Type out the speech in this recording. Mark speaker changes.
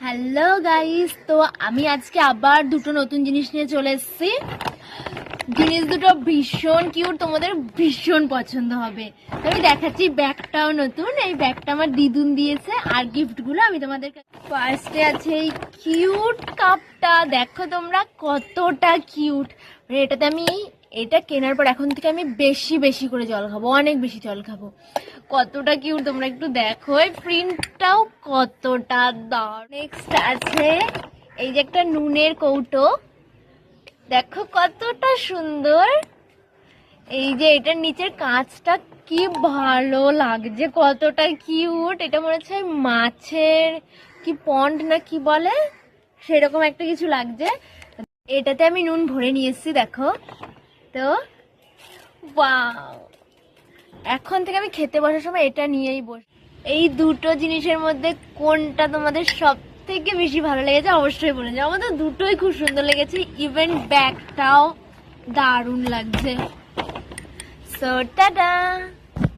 Speaker 1: Hello guys, তো আমি আজকে আবার দুটো নতুন জিনিস নিয়ে চলে এসেছি। জিনিস দুটো ভীষণ কিউট, তোমাদের ভীষণ পছন্দ হবে। আমি দেখাচ্ছি, ব্যাগটাও নতুন। এই ব্যাগটা আমার দিদুন দিয়েছে, আর গিফটগুলো আমি তোমাদের ফার্স্টে আছে এই কিউট কাপটা। দেখো তোমরা কতটা কিউট। এটাতে আমি এটা কেনার পর এখন থেকে আমি বেশি বেশি করে জল খাবো, অনেক বেশি জল খাবো। কতটা কিউট তোমরা একটু দেখো। এই প্রিন্টটাও কতটা দারুণ। নেক্সট আছে এই যে একটা নুনের কৌটো, দেখো কতটা সুন্দর। এই যে এটার নিচের কাঁচটা কি ভালো লাগছে, কতটা কিউট। এটা মনে হচ্ছে মাছের কি পন্ড না কি বলে সেরকম একটা কিছু লাগছে। এটাতে আমি নুন ভরে নিয়ে এসেছি, দেখো তো। ওয়াও, এখন থেকে আমি খেতে বসার সময় এটা নিয়েই বস। এই দুটো জিনিসের মধ্যে কোনটা তোমাদের সব থেকে বেশি ভালো লেগেছে অবশ্যই বলে যাও। আমার তো দুটোই খুব সুন্দর লেগেছে, ইভেন ব্যাগটাও দারুণ লাগছে। So tata.